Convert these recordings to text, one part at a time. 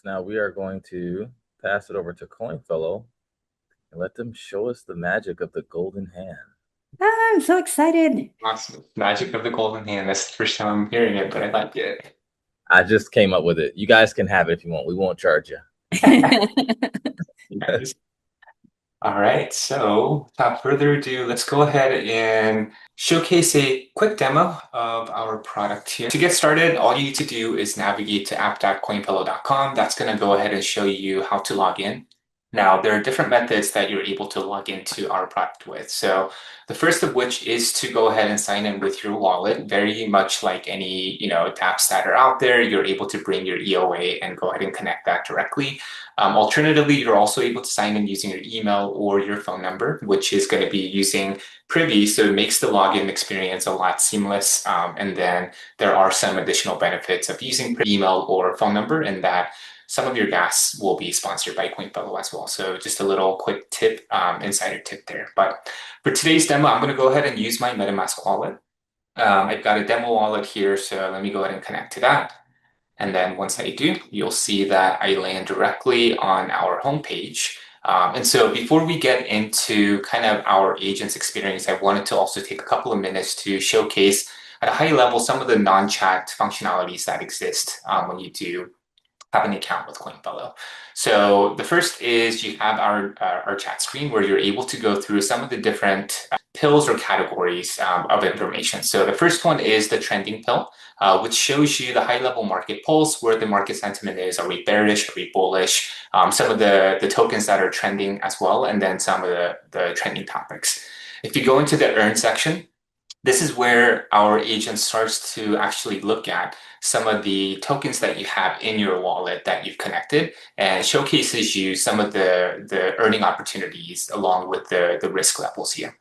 Now we are going to pass it over to CoinFello and let them show us the magic of the golden hand. I'm so excited. Awesome. Magic of the Golden Hand. That's the first time I'm hearing it, but I like it. I just came up with it. You guys can have it if you want. We won't charge you. Nice. All right, so without further ado, let's go ahead and showcase a quick demo of our product here. To get started, all you need to do is navigate to app.coinfellow.com. That's going to go ahead and show you how to log in. Now, there are different methods that you're able to log into our product with. So the first of which is to go ahead and sign in with your wallet. Very much like any, apps that are out there, you're able to bring your EOA and go ahead and connect that directly. Alternatively, you're also able to sign in using your email or your phone number, which is going to be using Privy. So it makes the login experience a lot seamless. And then there are some additional benefits of using email or phone number, and that some of your gas will be sponsored by CoinFellow as well. So just a little quick tip, insider tip there. But for today's demo, I'm going to go ahead and use my MetaMask wallet. I've got a demo wallet here, so let me go ahead and connect to that. And then once I do, you'll see that I land directly on our homepage. And so before we get into kind of our agent's experience, I wanted to also take a couple of minutes to showcase at a high level some of the non-chat functionalities that exist when you do have an account with CoinFellow. So the first is you have our chat screen where you're able to go through some of the different pills or categories of information. So the first one is the trending pill, which shows you the high-level market pulse, where the market sentiment is. Are we bearish? Are we bullish? Some of the tokens that are trending as well, and then some of the trending topics. If you go into the earn section, this is where our agent starts to actually look at some of the tokens that you have in your wallet that you've connected and showcases you some of the earning opportunities along with the risk levels here.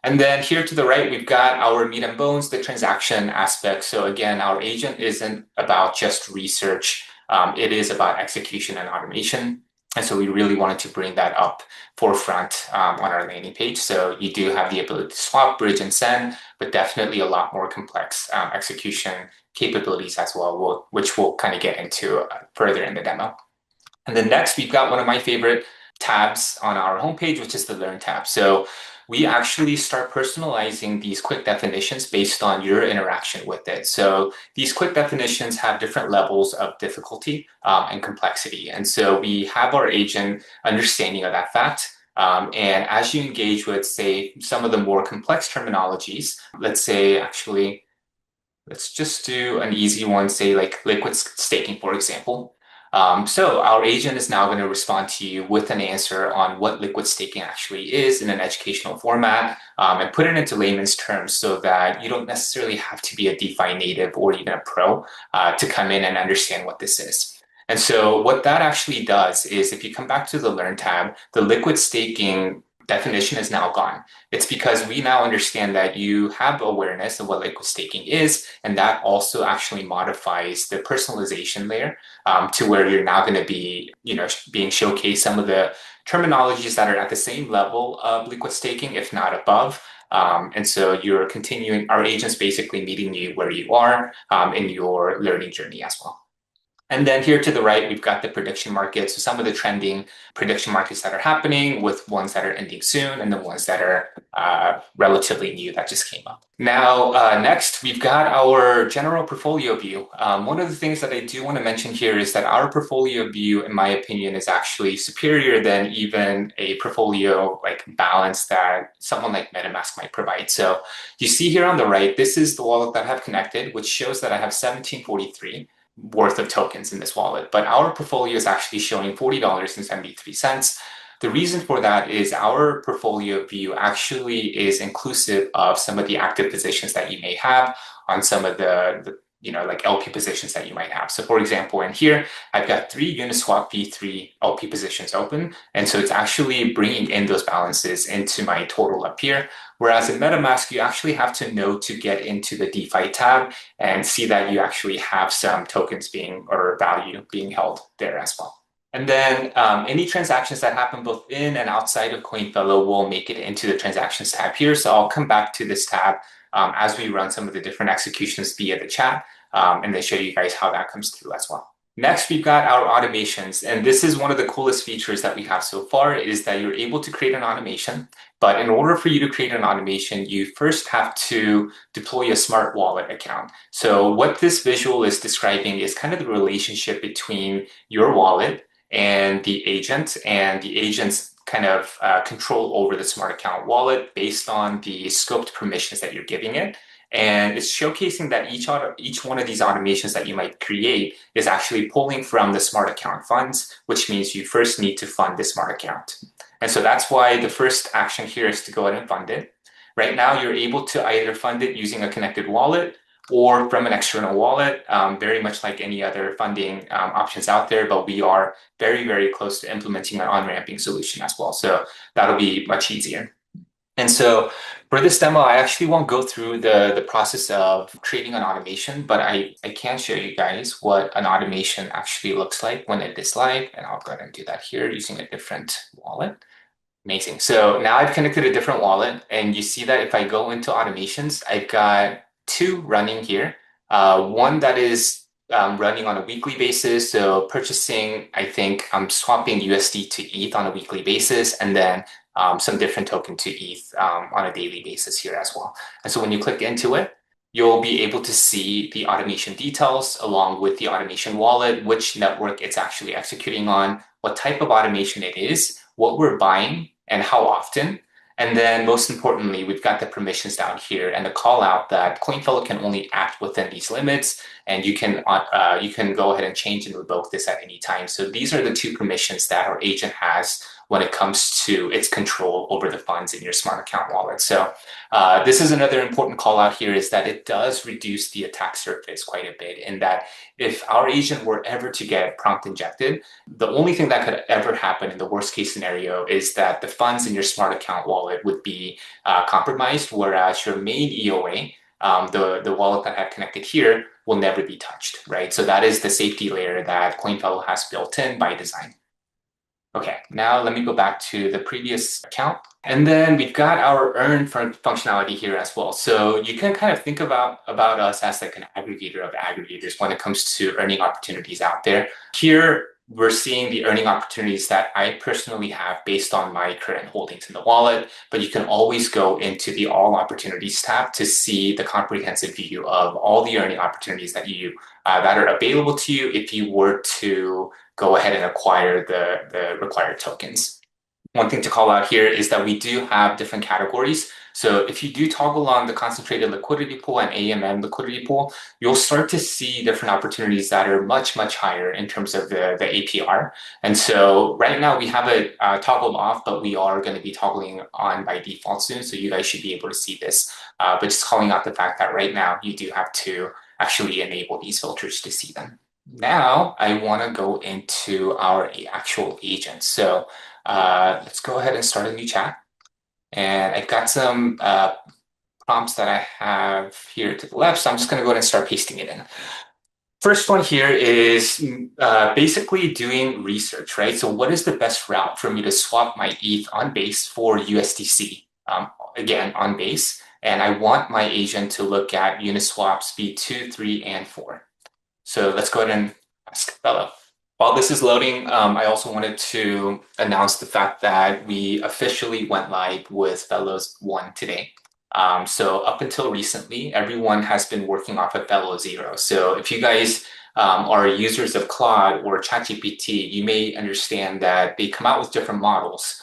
And then here to the right, we've got our meat and bones, the transaction aspect. So again, our agent isn't about just research. It is about execution and automation. And so we really wanted to bring that up forefront on our landing page. So you do have the ability to swap, bridge, and send, but definitely a lot more complex execution capabilities as well, which we'll kind of get into further in the demo. And then next, we've got one of my favorite tabs on our homepage, which is the Learn tab. So we actually start personalizing these quick definitions based on your interaction with it. So these quick definitions have different levels of difficulty and complexity. And so we have our agent understanding of that fact. And as you engage with, say, some of the more complex terminologies, let's say, actually, let's just do an easy one, say like liquid staking, for example. So our agent is now going to respond to you with an answer on what liquid staking actually is in an educational format and put it into layman's terms so that you don't necessarily have to be a DeFi native or even a pro to come in and understand what this is. And so what that actually does is if you come back to the Learn tab, the liquid staking definition is now gone. It's because we now understand that you have awareness of what liquid staking is, and that also actually modifies the personalization layer to where you're now going to be, being showcased some of the terminologies that are at the same level of liquid staking, if not above. And so you're continuing, our agents basically meeting you where you are in your learning journey as well. And then here to the right, we've got the prediction markets. So some of the trending prediction markets that are happening with ones that are ending soon and the ones that are relatively new that just came up. Now, next, we've got our general portfolio view. One of the things that I do want to mention here is that our portfolio view, in my opinion, is actually superior than even a portfolio like balance that someone like MetaMask might provide. So you see here on the right, this is the wallet that I have connected, which shows that I have 1743 worth of tokens in this wallet, but our portfolio is actually showing $40.73. The reason for that is our portfolio view actually is inclusive of some of the active positions that you may have on some of the like LP positions that you might have. So for example, in here, I've got 3 Uniswap V3 LP positions open. And so it's actually bringing in those balances into my total up here. Whereas in MetaMask, you actually have to know to get into the DeFi tab and see that you actually have some tokens or value being held there as well. And then any transactions that happen both in and outside of CoinFellow will make it into the transactions tab here. So I'll come back to this tab as we run some of the different executions via the chat and then show you guys how that comes through as well. Next, we've got our automations. And this is one of the coolest features that we have so far is that you're able to create an automation. But in order for you to create an automation, you first have to deploy a smart wallet account. So what this visual is describing is kind of the relationship between your wallet and the agent's kind of control over the smart account wallet based on the scoped permissions that you're giving it. And it's showcasing that each one of these automations that you might create is actually pulling from the smart account funds, which means you first need to fund the smart account. And so that's why the first action here is to go ahead and fund it. Right now, you're able to either fund it using a connected wallet or from an external wallet, very much like any other funding options out there, but we are very, very close to implementing an on-ramping solution as well. So that'll be much easier. And so for this demo, I actually won't go through the process of creating an automation, but I can show you guys what an automation actually looks like when it is live. And I'll go ahead and do that here using a different wallet. Amazing. So now I've connected a different wallet, and you see that if I go into automations, I've got two running here. One that is running on a weekly basis. So purchasing, I think I'm swapping USD to ETH on a weekly basis, and then some different token to ETH on a daily basis here as well. And so when you click into it, you'll be able to see the automation details along with the automation wallet, which network it's actually executing on, what type of automation it is, what we're buying, and how often. And then most importantly, we've got the permissions down here and the call out that CoinFello can only act within these limits, and you can go ahead and change and revoke this at any time. So these are the two permissions that our agent has when it comes to its control over the funds in your smart account wallet. So this is another important call out here is that it does reduce the attack surface quite a bit in that if our agent were ever to get prompt injected, the only thing that could ever happen in the worst case scenario is that the funds in your smart account wallet would be compromised, whereas your main EOA, the wallet that I have connected here, will never be touched, right? So that is the safety layer that CoinFello has built in by design. Okay, now let me go back to the previous account. And then we've got our earn functionality here as well. So you can kind of think about us as like an aggregator of aggregators when it comes to earning opportunities out there. Here, we're seeing the earning opportunities that I personally have based on my current holdings in the wallet, but you can always go into the All Opportunities tab to see the comprehensive view of all the earning opportunities that that are available to you if you were to go ahead and acquire the required tokens. One thing to call out here is that we do have different categories. So if you do toggle on the concentrated liquidity pool and AMM liquidity pool, you'll start to see different opportunities that are much, much higher in terms of the APR. And so right now we have it toggled off, but we are going to be toggling on by default soon. So you guys should be able to see this. But just calling out the fact that right now you do have to actually enable these filters to see them. Now I want to go into our actual agent. So let's go ahead and start a new chat. And I've got some prompts that I have here to the left. So I'm just going to go ahead and start pasting it in. First one here is basically doing research, right? So what is the best route for me to swap my ETH on Base for USDC? Again, on Base. And I want my agent to look at Uniswap speed 2, 3, and 4. So let's go ahead and ask Fello. While this is loading, I also wanted to announce the fact that we officially went live with Fellows 1 today. So up until recently, everyone has been working off of Fellow 0. So if you guys are users of Claude or ChatGPT, you may understand that they come out with different models.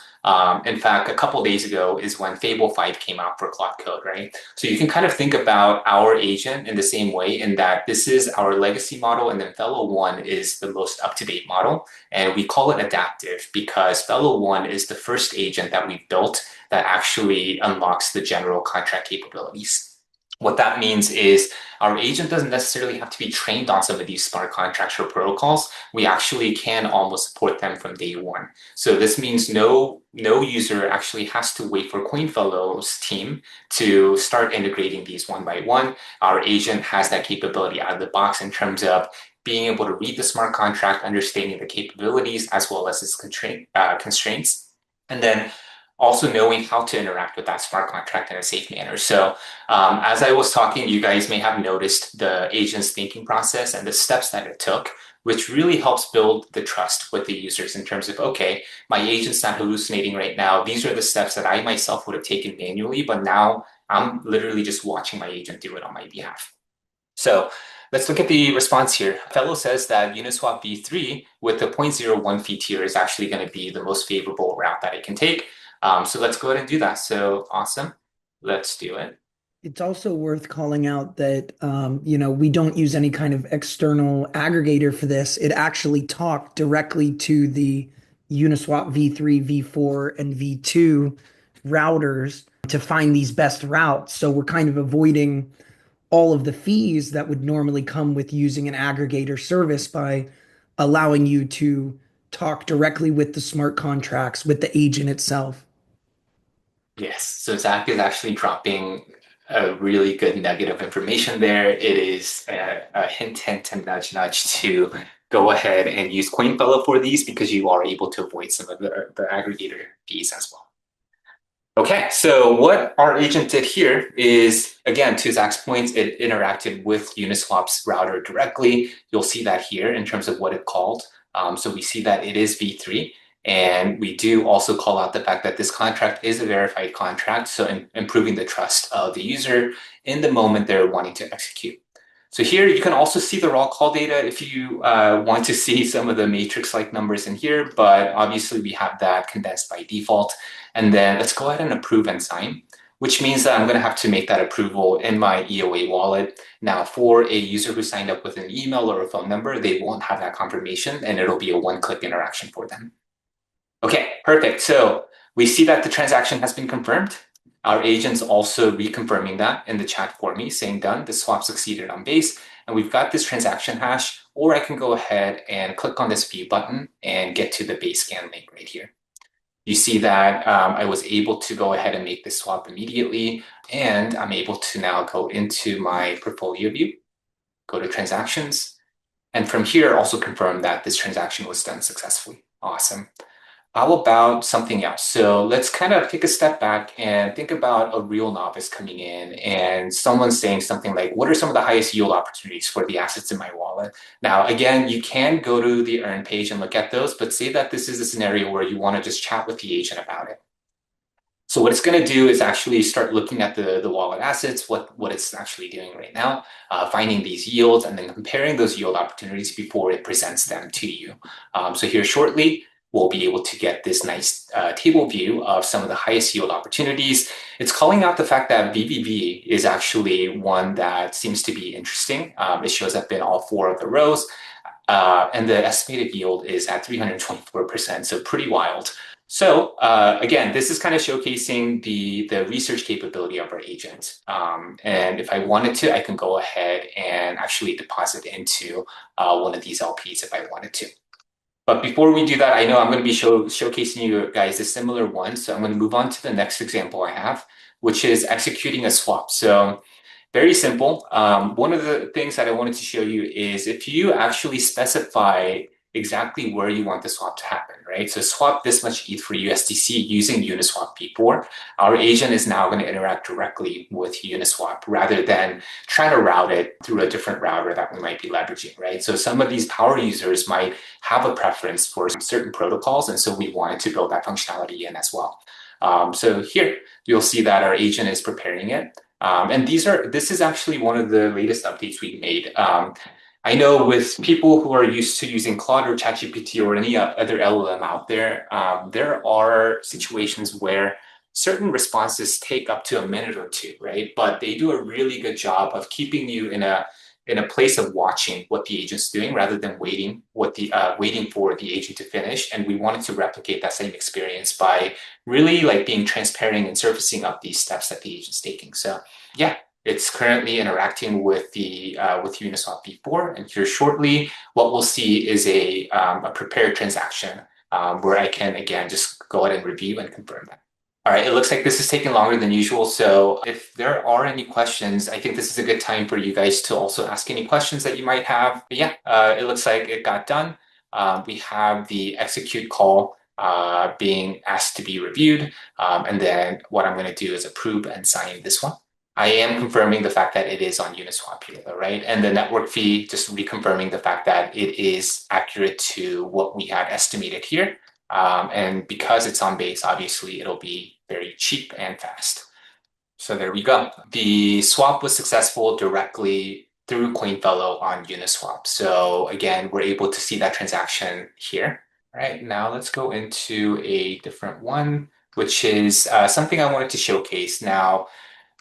In fact, a couple of days ago is when Fable 5 came out for Claude Code, right? So you can kind of think about our agent in the same way in that this is our legacy model and then Fellow 1 is the most up-to-date model. And we call it adaptive because Fellow 1 is the first agent that we've built that actually unlocks the general contract capabilities. What that means is our agent doesn't necessarily have to be trained on some of these smart contracts or protocols. We actually can almost support them from day one. So this means no user actually has to wait for CoinFello's team to start integrating these one by one. Our agent has that capability out of the box in terms of being able to read the smart contract, understanding the capabilities as well as its constraints. And then also knowing how to interact with that smart contract in a safe manner. So as I was talking, you guys may have noticed the agent's thinking process and the steps that it took, which really helps build the trust with the users in terms of, okay, my agent's not hallucinating right now. These are the steps that I myself would have taken manually, but now I'm literally just watching my agent do it on my behalf. So let's look at the response here. Fello says that Uniswap v3 with the 0.01 fee tier is actually going to be the most favorable route that it can take. So let's go ahead and do that. So awesome. Let's do it. It's also worth calling out that we don't use any kind of external aggregator for this. It actually talked directly to the Uniswap v3, v4, and v2 routers to find these best routes. So we're kind of avoiding all of the fees that would normally come with using an aggregator service by allowing you to talk directly with the smart contracts, with the agent itself. Yes. So Zach is actually dropping a really good nugget of information there. It is a hint, hint, and nudge, nudge to go ahead and use CoinFello for these because you are able to avoid some of the aggregator fees as well. Okay, so what our agent did here is, again, to Zach's points, it interacted with Uniswap's router directly. You'll see that here in terms of what it called. So we see that it is V3. And we do also call out the fact that this contract is a verified contract, so improving the trust of the user in the moment they're wanting to execute. So here you can also see the raw call data if you want to see some of the matrix-like numbers in here, but obviously we have that condensed by default. And then let's go ahead and approve and sign, which means that I'm going to have to make that approval in my EOA wallet. Now, for a user who signed up with an email or a phone number, they won't have that confirmation, and it'll be a one-click interaction for them. Okay, perfect. So we see that the transaction has been confirmed. Our agent's also reconfirming that in the chat for me, saying done, the swap succeeded on base. And we've got this transaction hash, or I can go ahead and click on this view button and get to the base scan link right here. You see that I was able to go ahead and make this swap immediately, and I'm able to now go into my portfolio view, go to transactions, and from here also confirm that this transaction was done successfully. Awesome. How about something else? So let's kind of take a step back and think about a real novice coming in and someone saying something like, what are some of the highest yield opportunities for the assets in my wallet? Now, again, you can go to the earn page and look at those, but say that this is a scenario where you want to just chat with the agent about it. So what it's going to do is actually start looking at the wallet assets, what it's actually doing right now, finding these yields, and then comparing those yield opportunities before it presents them to you. So here shortly, we'll be able to get this nice table view of some of the highest yield opportunities. It's calling out the fact that VVV is actually one that seems to be interesting. It shows up in all four of the rows. And the estimated yield is at 324%, so pretty wild. So again, this is kind of showcasing the research capability of our agent. And if I wanted to, I can go ahead and actually deposit into one of these LPs if I wanted to. But before we do that, I know I'm going to be showcasing you guys a similar one. So I'm going to move on to the next example I have, which is executing a swap. So very simple. One of the things that I wanted to show you is if you actually specify exactly where you want the swap to happen, right? So swap this much ETH for USDC using Uniswap v4. Our agent is now going to interact directly with Uniswap rather than trying to route it through a different router that we might be leveraging, right? So some of these power users might have a preference for certain protocols, and so we wanted to build that functionality in as well. So here you'll see that our agent is preparing it. And this is actually one of the latest updates we made. I know with people who are used to using Claude or ChatGPT or any other LLM out there, there are situations where certain responses take up to a minute or two, right? But they do a really good job of keeping you in a place of watching what the agent's doing rather than waiting for the agent to finish. And we wanted to replicate that same experience by really like being transparent and surfacing up these steps that the agent's taking. So yeah, it's currently interacting with with Uniswap v4, and here shortly, what we'll see is a prepared transaction where I can again just go ahead and review and confirm that. All right, it looks like this is taking longer than usual. So if there are any questions, I think this is a good time for you guys to also ask any questions that you might have. But yeah, it looks like it got done. We have the execute call being asked to be reviewed. And then what I'm going to do is approve and sign this one. I am confirming the fact that it is on Uniswap here, though, right? And the network fee, just reconfirming the fact that it is accurate to what we had estimated here. And because it's on Base, obviously it'll be very cheap and fast. So there we go. The swap was successful directly through CoinFello on Uniswap. So again, we're able to see that transaction here. All right, now let's go into a different one, which is something I wanted to showcase. Now,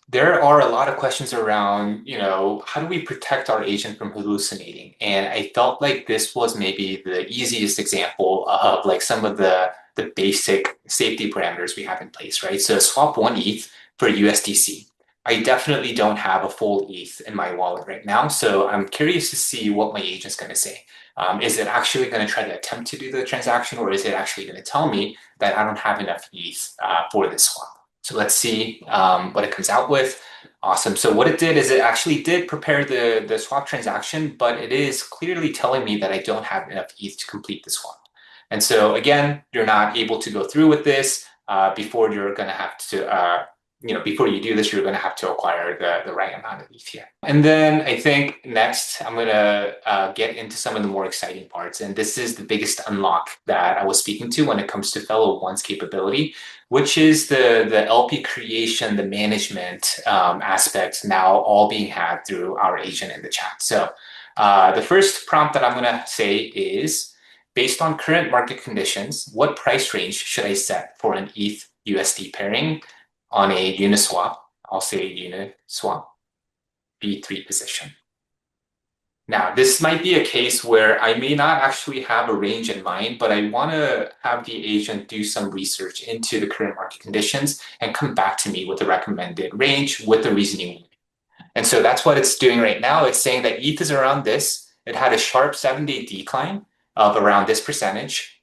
there are a lot of questions around, how do we protect our agent from hallucinating? And I felt like this was maybe the easiest example of like some of the basic safety parameters we have in place, right? So swap one ETH for USDC. I definitely don't have a full ETH in my wallet right now, so I'm curious to see what my agent's going to say. Is it actually going to try to attempt to do the transaction, or is it actually going to tell me that I don't have enough ETH for this swap? So let's see what it comes out with. Awesome. So what it did is it actually did prepare the swap transaction, but it is clearly telling me that I don't have enough ETH to complete the swap. And so again, you're not able to go through with this before you're going to have to, before you do this, you're going to have to acquire the right amount of ETH here. And then I think next, I'm going to get into some of the more exciting parts. And this is the biggest unlock that I was speaking to when it comes to Fello One's capability, which is the LP creation, the management aspects now all being had through our agent in the chat. So the first prompt that I'm going to say is, based on current market conditions, what price range should I set for an ETH USD pairing on a Uniswap? I'll say Uniswap V3 position. Now, this might be a case where I may not actually have a range in mind, but I want to have the agent do some research into the current market conditions and come back to me with a recommended range with the reasoning. And so that's what it's doing right now. It's saying that ETH is around this. It had a sharp 7-day decline of around this percentage.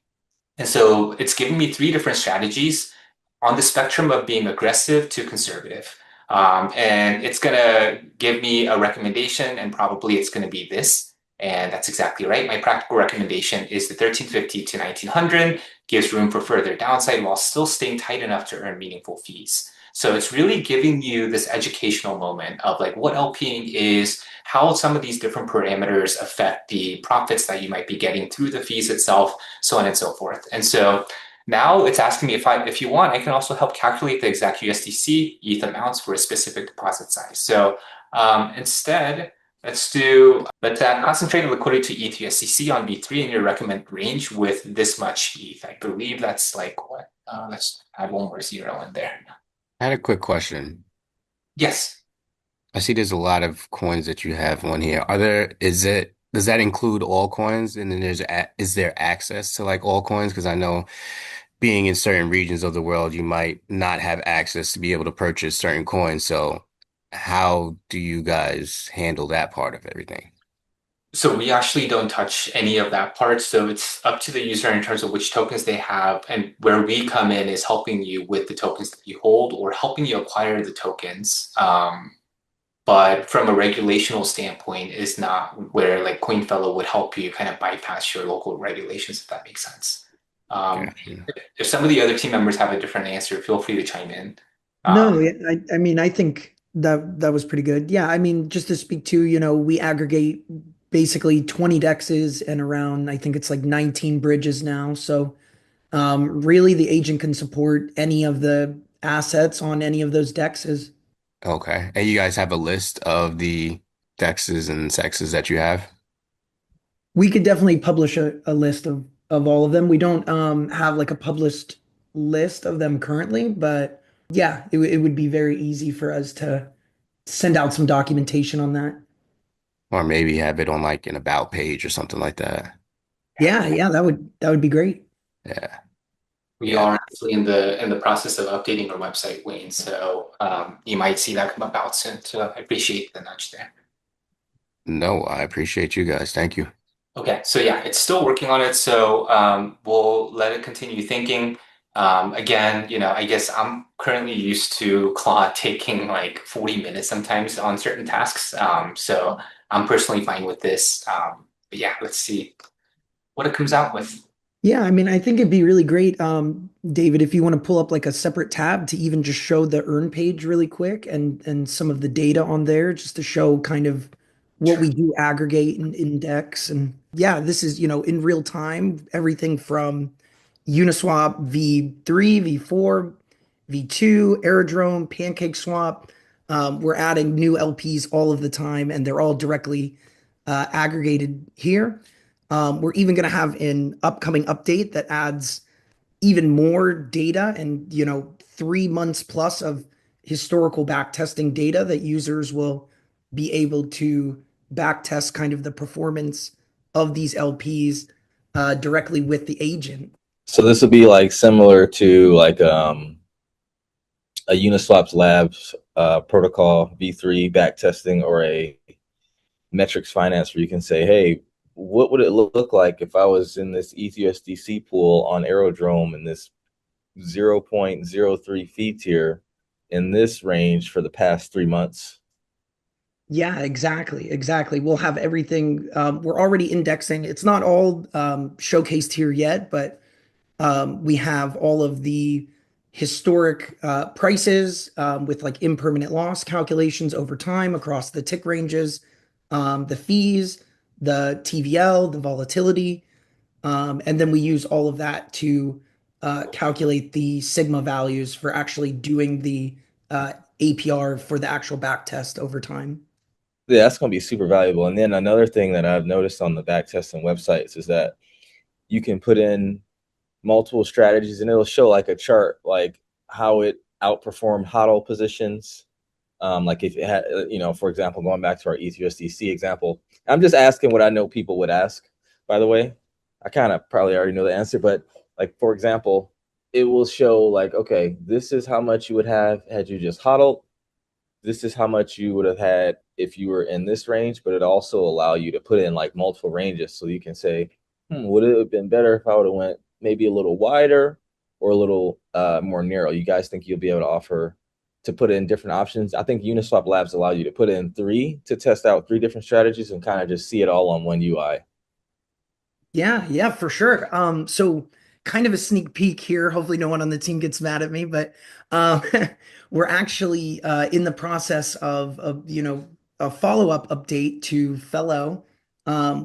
And so it's giving me 3 different strategies on the spectrum of being aggressive to conservative. And it's going to give me a recommendation, and probably it's going to be this. And that's exactly right. My practical recommendation is the 1350 to 1900, gives room for further downside while still staying tight enough to earn meaningful fees. So it's really giving you this educational moment of like what LPing is, how some of these different parameters affect the profits that you might be getting through the fees itself, so on and so forth. And so now it's asking me if you want, I can also help calculate the exact USDC ETH amounts for a specific deposit size. So instead, let's add concentrated liquidity to ETH USDC on V3 in your recommended range with this much ETH. I believe that's like what? Let's add one more zero in there. I had a quick question. Yes. I see there's a lot of coins that you have on here. Does that include all coins? And then is there access to like all coins? Because I know being in certain regions of the world, you might not have access to be able to purchase certain coins. So how do you guys handle that part of everything? So we actually don't touch any of that part. So it's up to the user in terms of which tokens they have. And where we come in is helping you with the tokens that you hold or helping you acquire the tokens. But from a regulational standpoint is not where like CoinFello would help you kind of bypass your local regulations, if that makes sense. Gotcha. If some of the other team members have a different answer, feel free to chime in. No, I mean, I think that was pretty good. Yeah, I mean, just to speak to, we aggregate basically 20 dexes and around, I think it's like 19 bridges now. So really the agent can support any of the assets on any of those dexes. Okay. And you guys have a list of the dexes and sexes that you have? We could definitely publish a list of all of them. We don't have like a published list of them currently, but yeah, it would be very easy for us to send out some documentation on that. Or maybe have it on like an about page or something like that. Yeah, that would be great. Yeah. We Yeah. are actually in the process of updating our website, Wayne. So you might see that come about soon. So I appreciate the nudge there. No, I appreciate you guys. Thank you. Okay, so yeah, it's still working on it. So we'll let it continue thinking. Again, I guess I'm currently used to Claude taking like 40 minutes sometimes on certain tasks. So I'm personally fine with this. But yeah, let's see what it comes out with. Yeah, I mean, I think it'd be really great, David, if you want to pull up like a separate tab to even just show the earn page really quick and some of the data on there just to show kind of what we Sure. do aggregate and index. And yeah, this is, in real time, everything from Uniswap V3, V4, V2, Aerodrome, Pancake Swap. We're adding new LPs all of the time, and they're all directly aggregated here. We're even going to have an upcoming update that adds even more data and 3 months plus of historical backtesting data that users will be able to backtest kind of the performance of these LPs directly with the agent. So this would be like similar to like a Uniswap's Labs protocol v3 back testing, or a metrics finance, where you can say, hey, what would it look like if I was in this ETHUSDC pool on Aerodrome in this 0.03 fee tier in this range for the past 3 months? Yeah, exactly. Exactly. We'll have everything. We're already indexing. It's not all showcased here yet, but we have all of the historic prices with like impermanent loss calculations over time across the tick ranges, the fees, the TVL, the volatility. And then we use all of that to calculate the sigma values for actually doing the APR for the actual back test over time. Yeah, that's going to be super valuable. And then another thing that I've noticed on the back testing websites is that you can put in multiple strategies and it'll show like a chart, like how it outperformed hodl positions. Like if it had, for example, going back to our ETHUSDC example, I'm just asking what I know people would ask, by the way. I kind of probably already know the answer, but like, for example, it will show like, okay, this is how much you would have had you just hodled. This is how much you would have had if you were in this range, but it also allow you to put in like multiple ranges. So you can say, would it have been better if I would have went maybe a little wider or a little more narrow? You guys think you'll be able to offer to put in different options? I think Uniswap Labs allow you to put in three to test out three different strategies and kind of just see it all on one UI. Yeah, yeah, for sure. So kind of a sneak peek here. Hopefully no one on the team gets mad at me, but um, we're actually in the process of a follow-up update to Fello,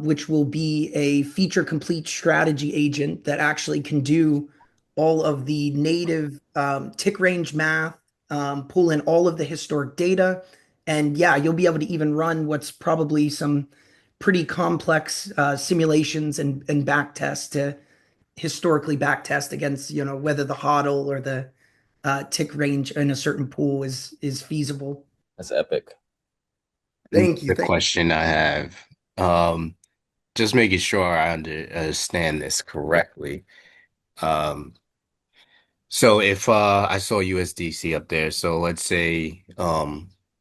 which will be a feature complete strategy agent that actually can do all of the native tick range math, pull in all of the historic data, and yeah, you'll be able to even run what's probably some pretty complex simulations and back tests to historically back test against whether the hodl or the tick range in a certain pool is feasible. That's epic. Thank you. The question I have, um, just making sure I understand this correctly. Um, so if I saw USDC up there, so let's say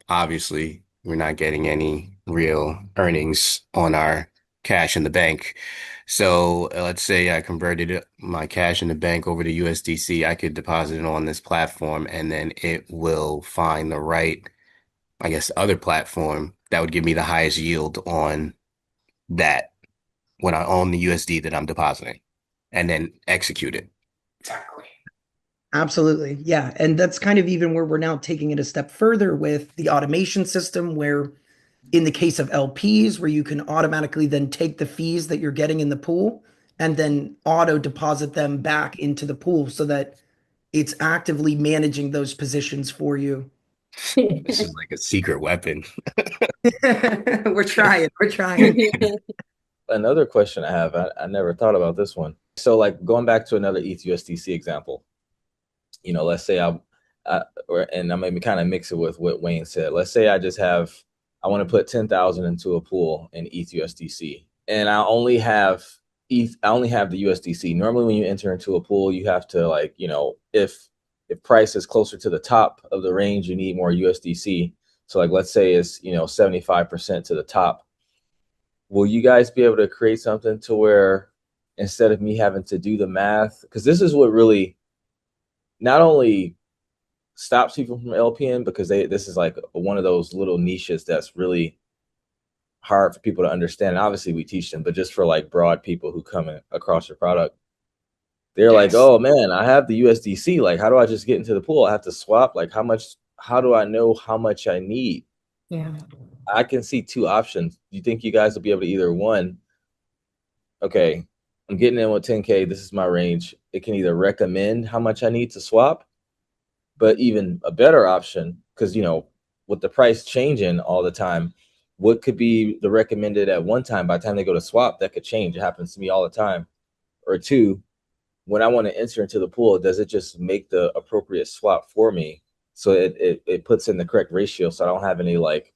obviously we're not getting any real earnings on our cash in the bank. So let's say I converted my cash in the bank over to USDC, I could deposit it on this platform and then it will find the right, I guess, other platform that would give me the highest yield on that when I own the USD that I'm depositing and then execute it. Exactly. Absolutely. Yeah. And that's kind of even where we're now taking it a step further with the automation system, where in the case of LPs, where you can automatically then take the fees that you're getting in the pool and then auto deposit them back into the pool so that it's actively managing those positions for you. This is like a secret weapon. We're trying. We're trying. Another question I have, I never thought about this one. So like going back to another ETHUSDC example, let's say and I'm maybe kind of mix it with what Wayne said. Let's say I want to put 10,000 into a pool in ETHUSDC, and I only have the USDC. Normally, when you enter into a pool, you have to like, if price is closer to the top of the range, you need more USDC. So like, let's say it's 75% to the top. Will you guys be able to create something to where instead of me having to do the math, because this is what really not only stops people from LPN, because this is like one of those little niches that's really hard for people to understand. And obviously we teach them, but just for like broad people who come across your product, They're like, Yes. oh man, I have the USDC. Like, how do I just get into the pool? I have to swap. Like, how do I know how much I need? Yeah. I can see two options. You think you guys will be able to either one, okay, I'm getting in with 10K. This is my range. It can either recommend how much I need to swap, but even a better option, because with the price changing all the time, what could be the recommended at one time, by the time they go to swap, that could change. It happens to me all the time. Or two, when I want to enter into the pool, does it just make the appropriate swap for me? So it puts in the correct ratio, so I don't have any like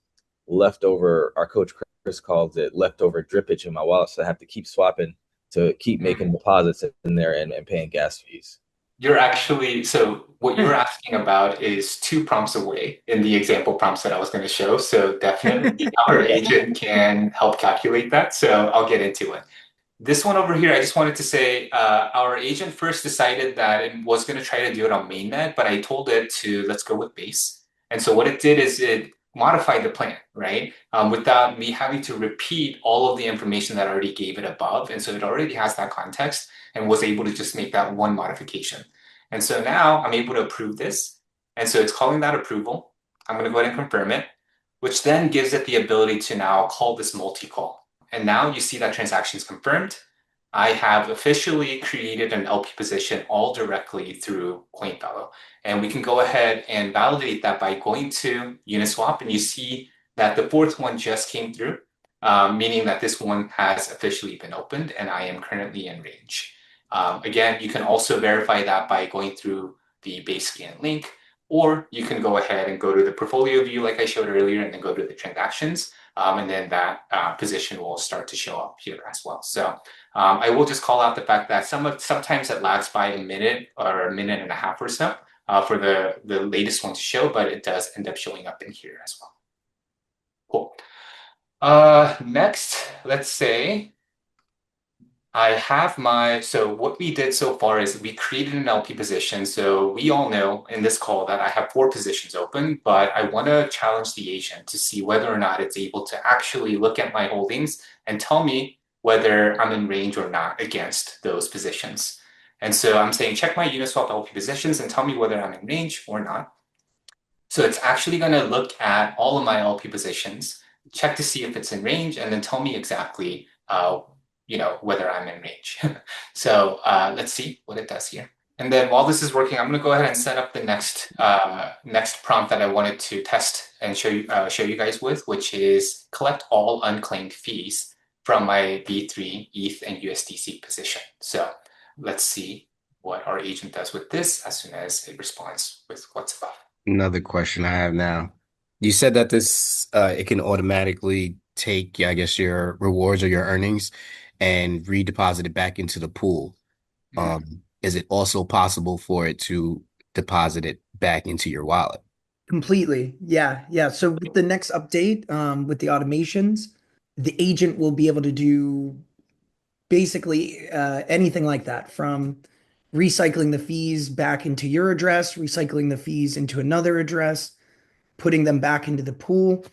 leftover. Our coach Chris calls it leftover drippage in my wallet, so I have to keep swapping to keep making deposits in there and paying gas fees. You're actually, so what you're asking about is two prompts away in the example prompts that I was going to show. So definitely our Okay. agent can help calculate that. So I'll get into it. This one over here, I just wanted to say our agent first decided that it was going to try to do it on mainnet, but I told it to let's go with base. And so what it did is it modified the plan, right? Without me having to repeat all of the information that I already gave it above. And so it already has that context and was able to just make that one modification. And so now I'm able to approve this. And so it's calling that approval. I'm going to go ahead and confirm it, which then gives it the ability to now call this multi-call. And now you see that transaction is confirmed. I have officially created an LP position all directly through CoinFello. And we can go ahead and validate that by going to Uniswap, and you see that the fourth one just came through, meaning that this one has officially been opened and I am currently in range. Again, you can also verify that by going through the base scan link, or you can go ahead and go to the portfolio view like I showed earlier and then go to the transactions. And then that position will start to show up here as well. So I will just call out the fact that sometimes it lags by a minute or a minute and a half or so for the latest one to show, but it does end up showing up in here as well. Cool. Next, let's say I have so what we did so far is we created an LP position. So we all know in this call that I have 4 positions open, but I want to challenge the agent to see whether or not it's able to actually look at my holdings and tell me whether I'm in range or not against those positions. And so I'm saying, check my Uniswap LP positions and tell me whether I'm in range or not. So it's actually going to look at all of my LP positions, check to see if it's in range, and then tell me exactly whether I'm in range. So let's see what it does here. And then while this is working, I'm going to go ahead and set up the next prompt that I wanted to test and show you guys with, which is collect all unclaimed fees from my V3, ETH, and USDC position. So let's see what our agent does with this as soon as it responds with what's above. Another question I have now. You said that this it can automatically take, I guess, your rewards or your earnings and redeposit it back into the pool. Is it also possible for it to deposit it back into your wallet? Completely. Yeah. Yeah. So with the next update, with the automations, the agent will be able to do basically anything like that, from recycling the fees back into your address, recycling the fees into another address, putting them back into the pool.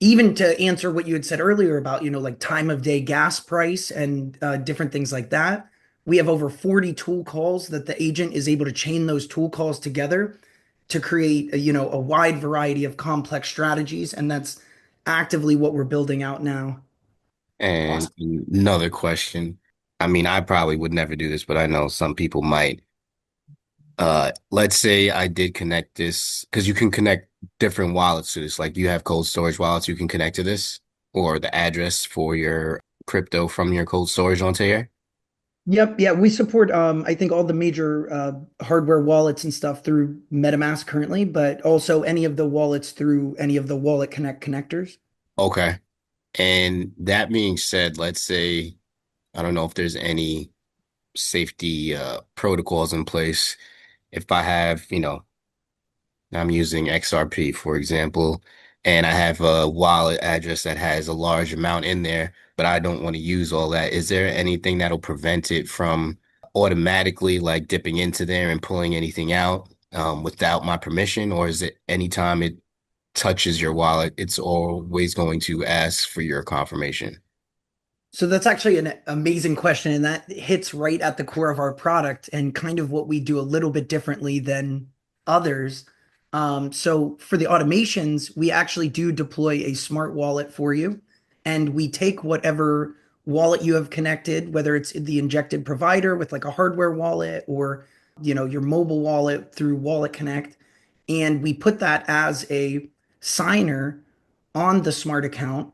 Even to answer what you had said earlier about, like time of day gas price and different things like that. We have over 40 tool calls that the agent is able to chain those tool calls together to create a wide variety of complex strategies. And that's actively what we're building out now. And Awesome. another question. I mean, I probably would never do this, but I know some people might. Let's say I did connect this because you can connect different wallets to this. Like you have cold storage wallets you can connect to this, or the address for your crypto from your cold storage onto here. Yep, yeah, we support I think all the major hardware wallets and stuff through MetaMask currently, but also any of the wallets through any of the Wallet Connect connectors. Okay. And that being said, let's say I don't know if there's any safety protocols in place. If I have, I'm using XRP, for example, and I have a wallet address that has a large amount in there, but I don't want to use all that. Is there anything that'll prevent it from automatically like dipping into there and pulling anything out without my permission? Or is it anytime it touches your wallet, it's always going to ask for your confirmation? So that's actually an amazing question, and that hits right at the core of our product and kind of what we do a little bit differently than others. So for the automations, we actually do deploy a smart wallet for you, and we take whatever wallet you have connected, whether it's the injected provider with like a hardware wallet or your mobile wallet through Wallet Connect, and we put that as a signer on the smart account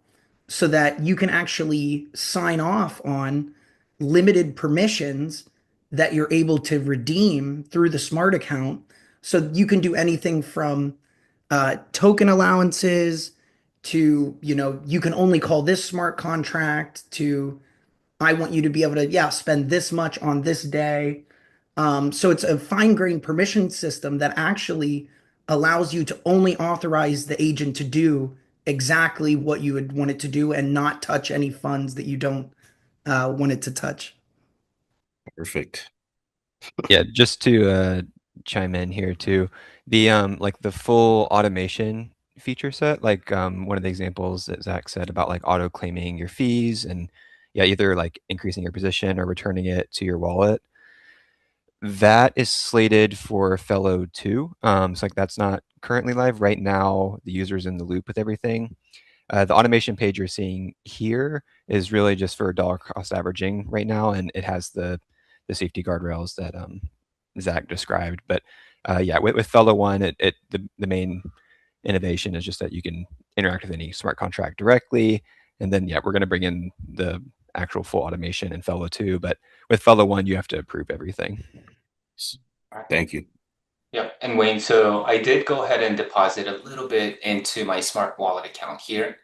so that you can actually sign off on limited permissions that you're able to redeem through the smart account. So you can do anything from token allowances to, you can only call this smart contract to, I want you to be able to, yeah, spend this much on this day. So it's a fine-grained permission system that actually allows you to only authorize the agent to do exactly what you would want it to do and not touch any funds that you don't want it to touch. Perfect. Yeah, just to chime in here too, the like the full automation feature set, like one of the examples that Zach said about like auto claiming your fees and yeah, either like increasing your position or returning it to your wallet. That is slated for Fellow 2. So like that's not currently live right now. The user's in the loop with everything. The automation page you're seeing here is really just for dollar cost averaging right now, and it has the safety guardrails that Zach described. But yeah, with Fellow One, the main innovation is just that you can interact with any smart contract directly, and then yeah, we're going to bring in the actual full automation in Fellow Two. But with Fellow One, you have to approve everything. Thank you. Yep. And Wayne, so I did go ahead and deposit a little bit into my smart wallet account here.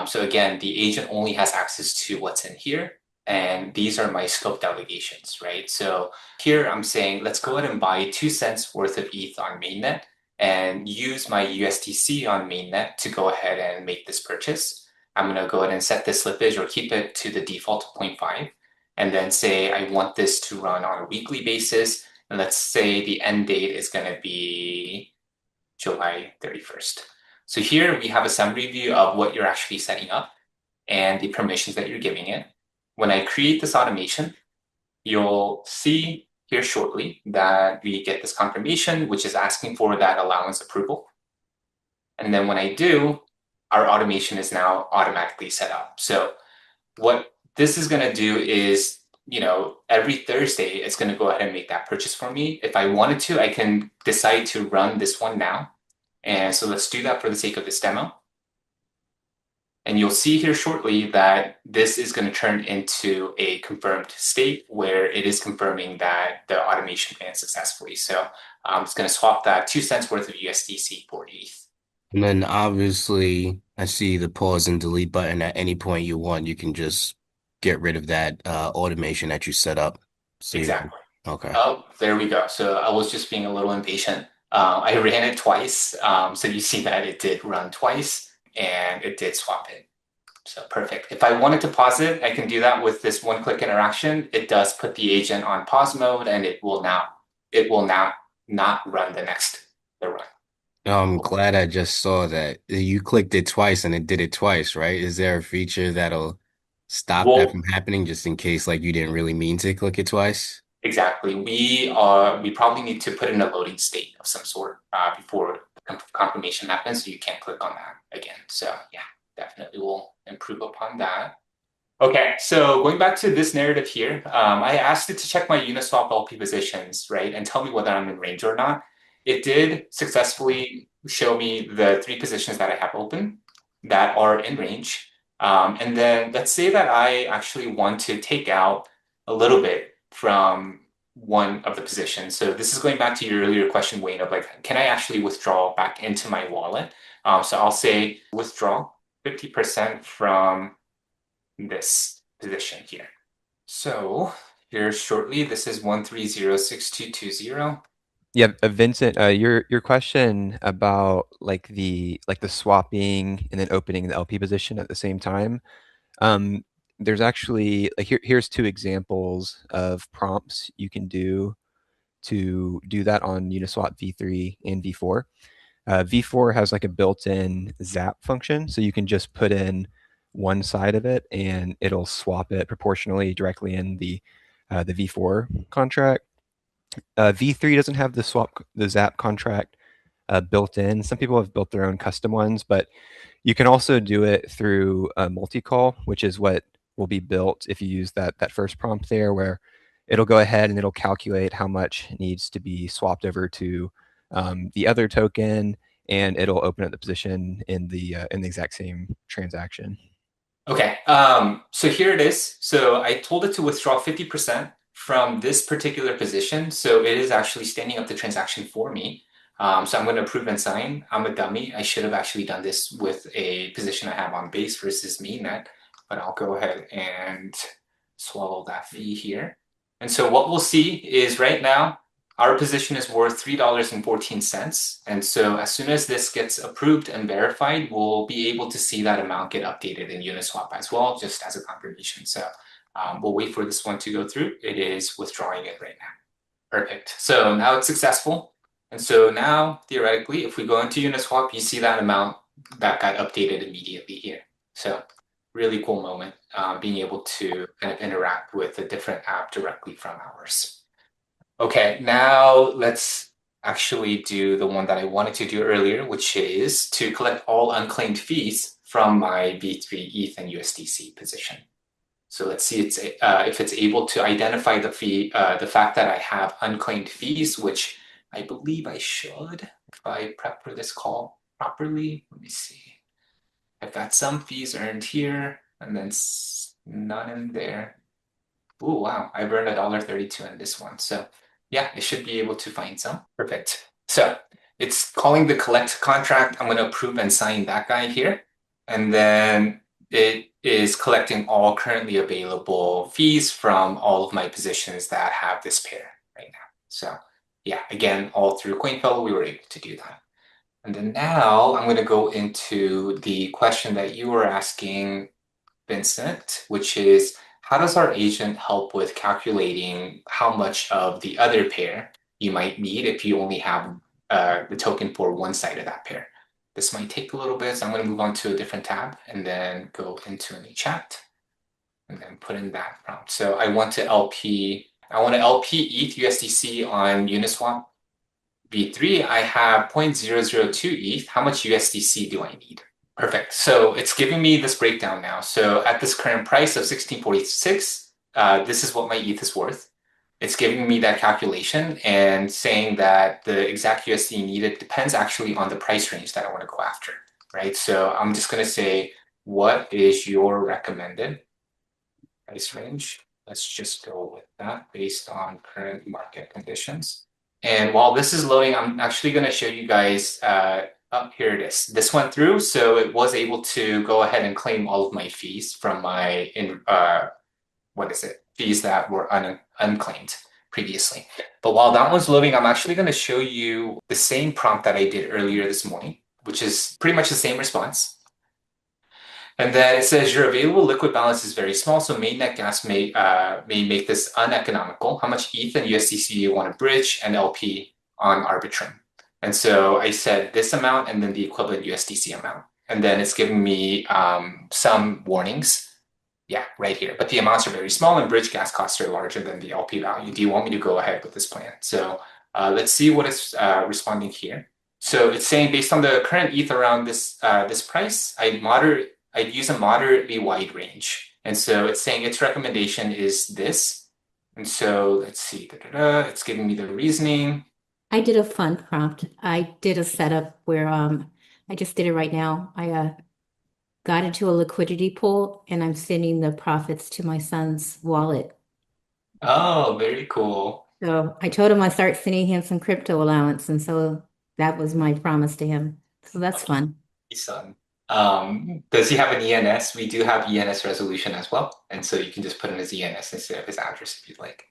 So again, the agent only has access to what's in here. And these are my scope delegations, right? So here I'm saying, let's go ahead and buy 2 cents worth of ETH on mainnet and use my USDC on mainnet to go ahead and make this purchase. I'm going to go ahead and set this slippage or keep it to the default of 0.5 and then say I want this to run on a weekly basis. And let's say the end date is going to be July 31st. So here we have a summary view of what you're actually setting up and the permissions that you're giving it. When I create this automation, you'll see here shortly that we get this confirmation, which is asking for that allowance approval. And then when I do, our automation is now automatically set up. So what this is going to do is, every Thursday, it's going to go ahead and make that purchase for me. If I wanted to, I can decide to run this one now. And so let's do that for the sake of this demo. And you'll see here shortly that this is going to turn into a confirmed state where it is confirming that the automation ran successfully. So it's going to swap that 2 cents worth of USDC for ETH. And then obviously, I see the pause and delete button at any point you want. You can just get rid of that automation that you set up. So Exactly. Okay. Oh, there we go. So I was just being a little impatient. I ran it twice. So you see that it did run twice and it did swap it. So perfect. If I wanted to pause it, I can do that with this one-click interaction. It does put the agent on pause mode and it will now not run the run. I'm glad I just saw that. You clicked it twice and it did it twice, right? Is there a feature that'll stop that Well, from happening just in case like you didn't really mean to click it twice? exactly. We probably need to put in a loading state of some sort before the confirmation happens, so you can't click on that again. So yeah, definitely will improve upon that. Okay, so going back to this narrative here, I asked it to check my Uniswap LP positions, right, and tell me whether I'm in range or not. It did successfully show me the 3 positions that I have open that are in range. And then let's say that I actually want to take out a little bit from one of the positions. So this is going back to your earlier question, Wayne, of like, can I actually withdraw back into my wallet? So I'll say withdraw 50% from this position here. So here shortly, this is 1306220. Yeah, Vincent, your question about like the swapping and then opening the LP position at the same time. Um, there's actually like here's 2 examples of prompts you can do to do that on Uniswap v3 and v4. V4 has like a built-in zap function, so you can just put in one side of it, and it'll swap it proportionally directly in the V4 contract. V3 doesn't have the Zap contract built in. Some people have built their own custom ones, but you can also do it through a multi-call, which is what will be built if you use that first prompt there, where it'll go ahead and it'll calculate how much needs to be swapped over to the other token, and it'll open up the position in the exact same transaction. Okay, so here it is. So I told it to withdraw 50% from this particular position. So it is actually standing up the transaction for me. So I'm going to approve and sign. I'm a dummy. I should have actually done this with a position I have on base versus mainnet, but I'll go ahead and swallow that fee here. And so what we'll see is right now, our position is worth $3.14. And so as soon as this gets approved and verified, we'll be able to see that amount get updated in Uniswap as well, just as a confirmation. So we'll wait for this one to go through. It is withdrawing it right now. Perfect. So now it's successful. And so now, theoretically, if we go into Uniswap, you see that amount that got updated immediately here. So really cool moment, being able to kind of interact with a different app directly from ours. Okay, now let's actually do the one that I wanted to do earlier, which is to collect all unclaimed fees from my V3 ETH and USDC position. So let's see if it's able to identify the fact that I have unclaimed fees, which I believe I should if I prep for this call properly. Let me see. I've got some fees earned here and then none in there. Oh, wow. I've earned $1.32 in this one. So yeah, it should be able to find some. Perfect. So it's calling the collect contract. I'm going to approve and sign that guy here. And then it is collecting all currently available fees from all of my positions that have this pair right now. So yeah, again, all through CoinFello, we were able to do that. And then now I'm going to go into the question that you were asking, Vincent, which is, how does our agent help with calculating how much of the other pair you might need if you only have the token for one side of that pair? This might take a little bit, so I'm going to move on to a different tab and then go into a new chat and then put in that prompt. So I want to LP ETH USDC on Uniswap V3. I have 0.002 ETH. How much USDC do I need? Perfect. So it's giving me this breakdown now. So at this current price of 1646, this is what my ETH is worth. It's giving me that calculation and saying that the exact USD needed depends actually on the price range that I want to go after, right? So I'm just going to say, what is your recommended price range? Let's just go with that based on current market conditions. And while this is loading, I'm actually going to show you guys here it is. This went through, so it was able to go ahead and claim all of my fees from my fees that were unclaimed previously. But while that one's loading, I'm actually going to show you the same prompt that I did earlier this morning, which is pretty much the same response. And then it says your available liquid balance is very small, so mainnet gas may make this uneconomical. How much ETH and USDC you want to bridge and LP on Arbitrum? And so I said this amount and then the equivalent USDC amount. And then it's giving me some warnings. Yeah, right here. But the amounts are very small and bridge gas costs are larger than the LP value. Do you want me to go ahead with this plan? So let's see what it's responding here. So it's saying based on the current ETH around this price, I'd use a moderately wide range. And so it's saying its recommendation is this. And so let's see, it's giving me the reasoning. I did a fun prompt. I did a setup where I just did it right now. I got into a liquidity pool and I'm sending the profits to my son's wallet. Oh, very cool. So I told him I start sending him some crypto allowance, and so that was my promise to him. So that's fun. Son. Does he have an ENS? We do have ENS resolution as well. And so you can just put in his ENS instead of his address if you'd like.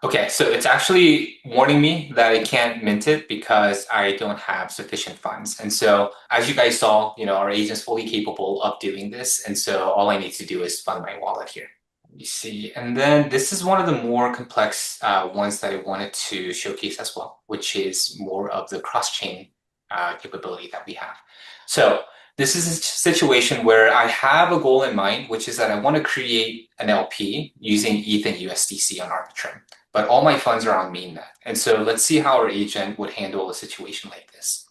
Okay, so it's actually warning me that I can't mint it because I don't have sufficient funds. And so as you guys saw, our agent's fully capable of doing this. And so all I need to do is fund my wallet here. You see, and then this is one of the more complex ones that I wanted to showcase as well, which is more of the cross-chain capability that we have. So This is a situation where I have a goal in mind, which is that I want to create an LP using ETH and USDC on Arbitrum, but all my funds are on mainnet. And so let's see how our agent would handle a situation like this.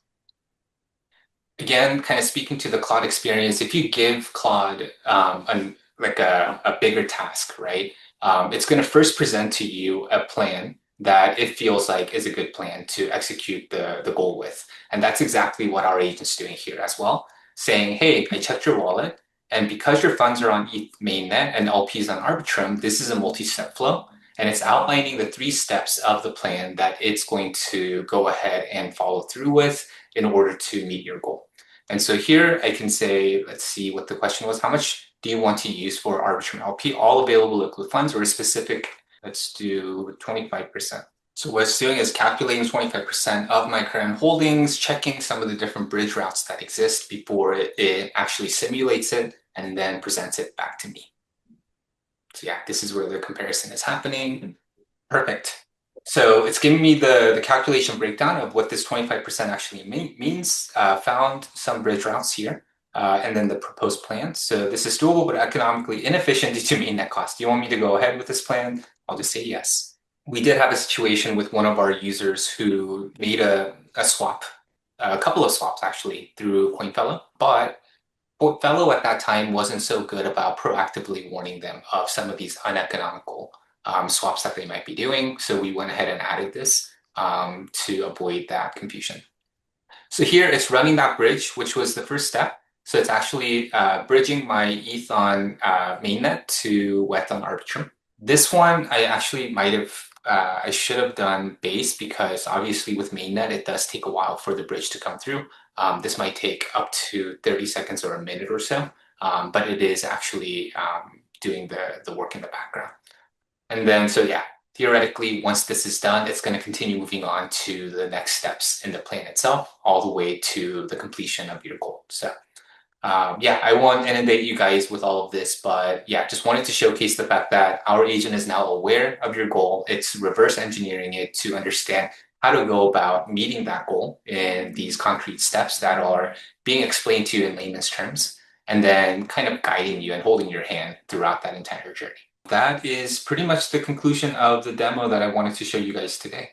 Again, kind of speaking to the Claude experience, if you give Claude a bigger task, right? It's going to first present to you a plan that it feels like is a good plan to execute the goal with. And that's exactly what our agent's doing here as well, saying, hey, I checked your wallet, and because your funds are on ETH mainnet and LPs on Arbitrum, this is a multi-step flow. And it's outlining the 3 steps of the plan that it's going to go ahead and follow through with in order to meet your goal. And so here I can say, let's see what the question was. How much do you want to use for Arbitrum LP? All available liquid funds or a specific, let's do 25%. So what it's doing is calculating 25% of my current holdings, checking some of the different bridge routes that exist before it actually simulates it and then presents it back to me. So yeah, this is where the comparison is happening. Perfect. So it's giving me the calculation breakdown of what this 25% actually means, found some bridge routes here, and then the proposed plan. So this is doable, but economically inefficient due to mainnet cost. Do you want me to go ahead with this plan? I'll just say yes. We did have a situation with one of our users who made a swap, a couple of swaps actually, through CoinFello, but Fellow at that time wasn't so good about proactively warning them of some of these uneconomical swaps that they might be doing. So we went ahead and added this to avoid that confusion. So here it's running that bridge, which was the first step. So it's actually bridging my ETH on mainnet to WETH on Arbitrum. This one I actually I should have done base because obviously with mainnet, it does take a while for the bridge to come through. This might take up to 30 seconds or a minute or so, but it is actually doing the work in the background. And then, so yeah, theoretically, once this is done, it's going to continue moving on to the next steps in the plan itself, all the way to the completion of your goal. So yeah, I won't inundate you guys with all of this, but yeah, just wanted to showcase the fact that our agent is now aware of your goal. It's reverse engineering it to understand how to go about meeting that goal in these concrete steps that are being explained to you in layman's terms, and then kind of guiding you and holding your hand throughout that entire journey. That is pretty much the conclusion of the demo that I wanted to show you guys today.